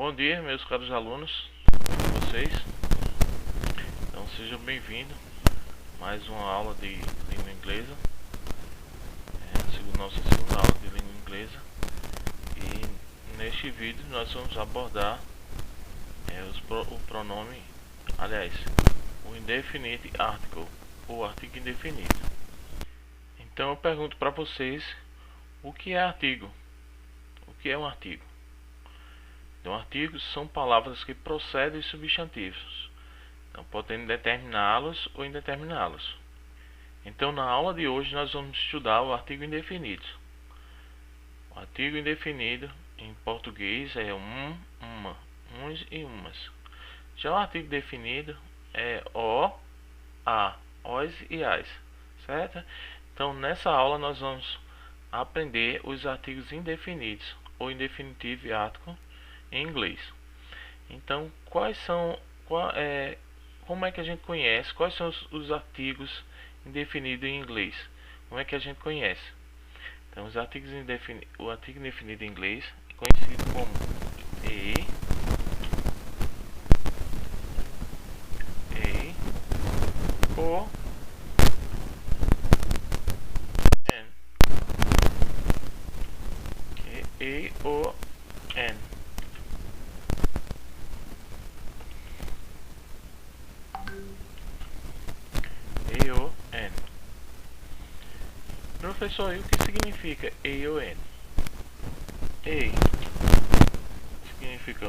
Bom dia, meus caros alunos, com vocês. Então sejam bem-vindos a mais uma aula de língua inglesa, nossa segunda aula de língua inglesa. E neste vídeo nós vamos abordar o pronome, aliás, o indefinite article, ou artigo indefinido. Então eu pergunto para vocês, o que é artigo? O que é um artigo? Então, artigos são palavras que procedem de substantivos, então podendo determiná-los ou indeterminá-los. Então, na aula de hoje nós vamos estudar o artigo indefinido. O artigo indefinido em português é uma, uns e umas. Já o artigo definido é o, a, os e as, certo? Então, nessa aula nós vamos aprender os artigos indefinidos ou indefinitive article em inglês. Então, como é que a gente conhece? Quais são os artigos indefinidos em inglês? Como é que a gente conhece? Então, o artigo indefinido em inglês é conhecido como o, n. O, n. E-O-N. Professor, e o que significa E-O-N? E significa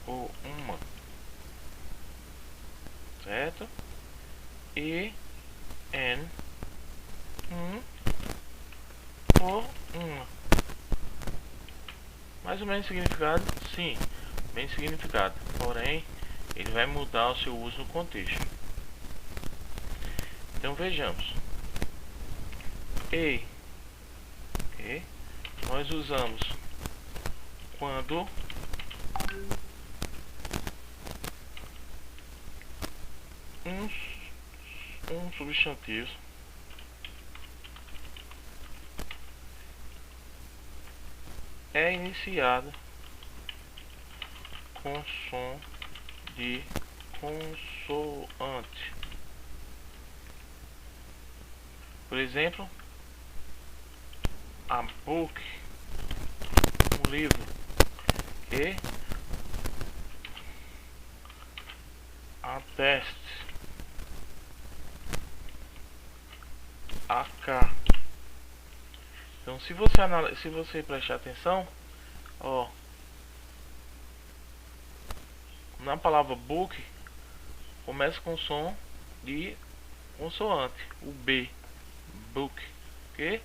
ou uma, certo? E N, ou uma. Mais ou menos significado? Sim, bem significado. Porém, ele vai mudar o seu uso no contexto. Então vejamos. Nós usamos quando um substantivo é iniciado com som de consoante. Por exemplo, a book, um livro, e a test, a K. Então, se você prestar atenção, ó, na palavra book começa com som de consoante, o B, book, ok?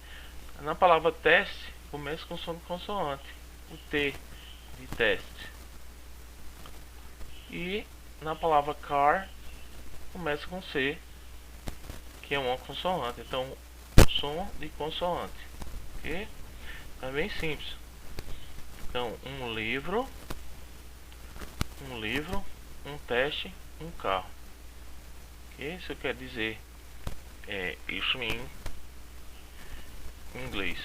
Na palavra teste começa com som de consoante, o T, de teste. E na palavra car começa com C, que é uma consoante. Então, som de consoante, ok? É bem simples. Então, um livro, um teste, um carro. Ok? Isso quer dizer isso em inglês.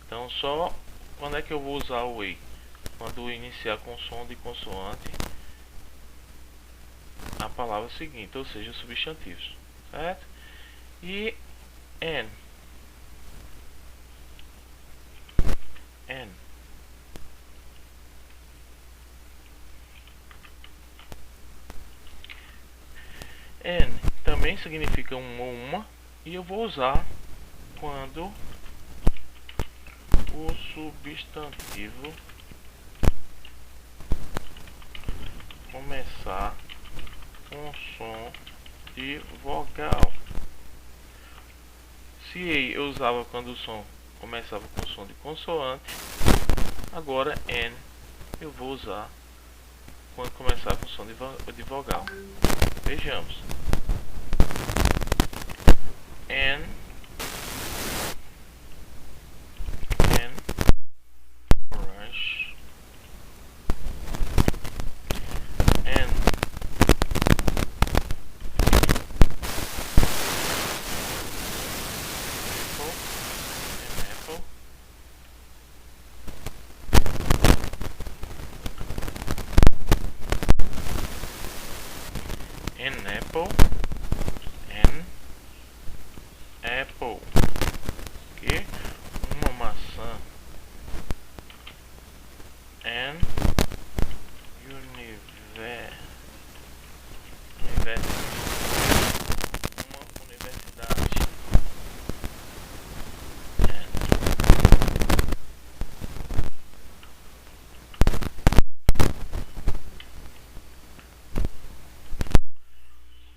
Então, só quando é que eu vou usar o e? Quando iniciar com som de consoante a palavra seguinte, ou seja, substantivos, certo? E N. N também significa um ou uma, e eu vou usar quando o substantivo começar com som de vogal. Se eu usava quando o som começava com som de consoante, agora N eu vou usar quando começar com som de vogal. Vejamos. N, orange. N, apple. apple, an apple, ok? Uma maçã, an universidade, uma universidade,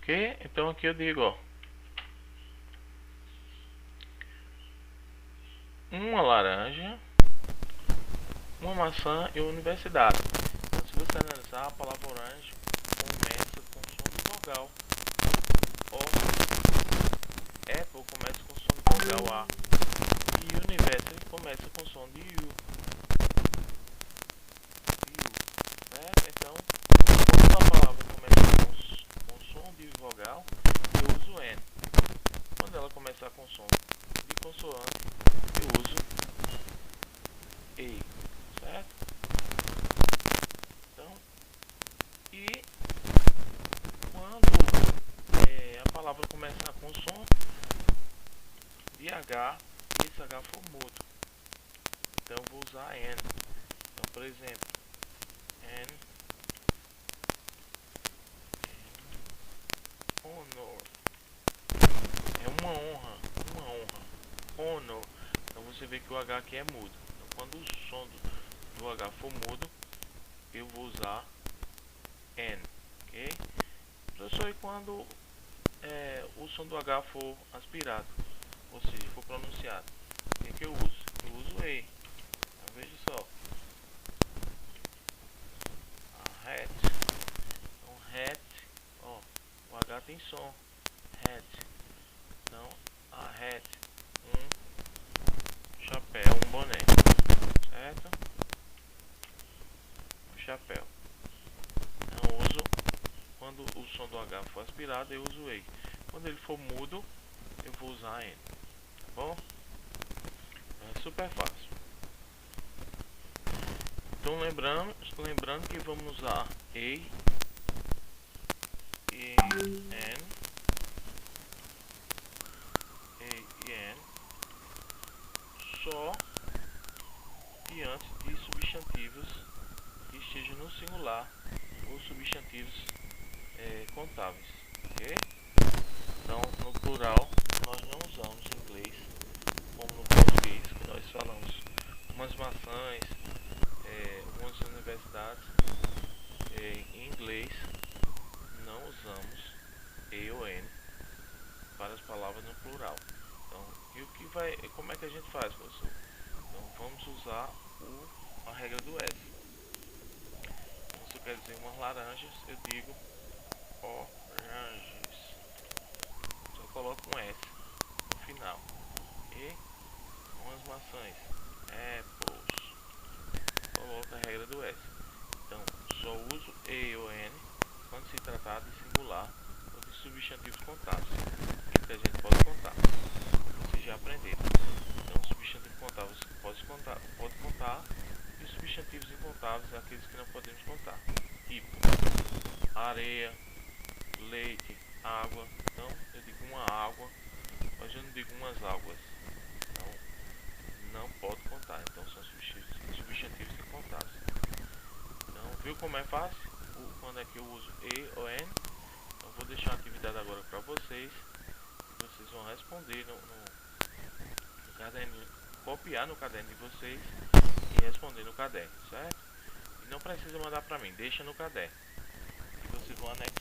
ok? Então aqui eu digo, ó, uma laranja, uma maçã e uma universidade. Então, se você analisar, a palavra orange começa com som de vogal O, apple começa com som de vogal A, e university começa com som de U, certo? Então, quando a palavra começa com som de vogal, eu uso N. Quando ela começar com som de consoante, eu uso E, certo? Então, e quando a palavra começar com som de H, e esse H for mudo, então eu vou usar N. Então, por exemplo, N, honor, é uma honra, honor. Então você vê que o H aqui é mudo. Então quando o som do H for mudo, eu vou usar N, ok? Professor, e quando o som do H for aspirado, ou seja, for pronunciado, o que eu uso? Eu uso E. Então veja só, a hat, então hat, ó, o H tem som, hat, então a hat, chapéu, um boné, certo? Um chapéu. Então uso, quando o som do H for aspirado, eu uso E. Quando ele for mudo, eu vou usar N, tá bom? É super fácil. Então lembrando que vamos usar E, N, só diante de substantivos que estejam no singular ou substantivos contáveis, ok? Então no plural nós não usamos em inglês como no português, que nós falamos umas maçãs, umas universidades. Em inglês não usamos E ou N para as palavras no plural. Então, como é que a gente faz, professor? Então vamos usar a regra do S. Então, se eu quero dizer umas laranjas, eu digo oranges. Só coloco um S no final. E umas maçãs, apples. Coloco a regra do S. Então, só uso E ou N quando se tratar de singular ou de substantivos contáveis, que a gente pode contar. Vocês já aprenderam. Então, substantivo contável pode contar, e os substantivos incontáveis são aqueles que não podemos contar. Tipo, areia, leite, água. Então, eu digo uma água, mas eu não digo umas águas. Então, não pode contar. Então, são substantivos incontáveis. Então, viu como é fácil? Quando é que eu uso E ou N? Então, vou deixar uma atividade agora para vocês. Vocês vão responder no caderno, copiar no caderno de vocês e responder no caderno, certo? E não precisa mandar para mim, deixa no caderno. E vocês vão anexar